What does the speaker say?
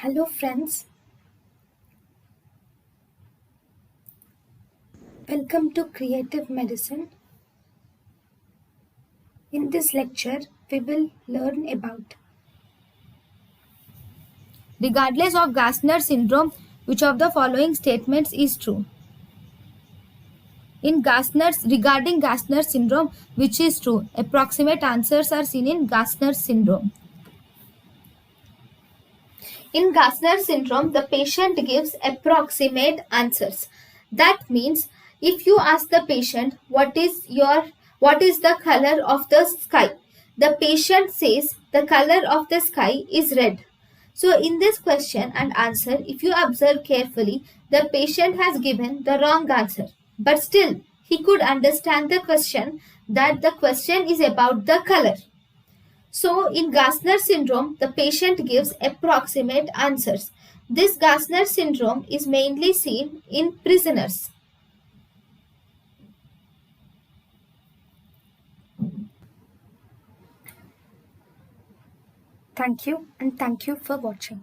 Hello friends, welcome to Creative Medicine. In this lecture, we will learn about regardless of Gardner syndrome, which of the following statements is true? Regarding Gardner syndrome, which is true? Approximate answers are seen in Gardner syndrome. In Gardner syndrome, the patient gives approximate answers. That means if you ask the patient what is the color of the sky, the patient says the color of the sky is red. So in this question and answer, if you observe carefully, the patient has given the wrong answer. But still, he could understand the question, that the question is about the color. So in Gardner syndrome, the patient gives approximate answers. This Gardner syndrome is mainly seen in prisoners. Thank you and thank you for watching.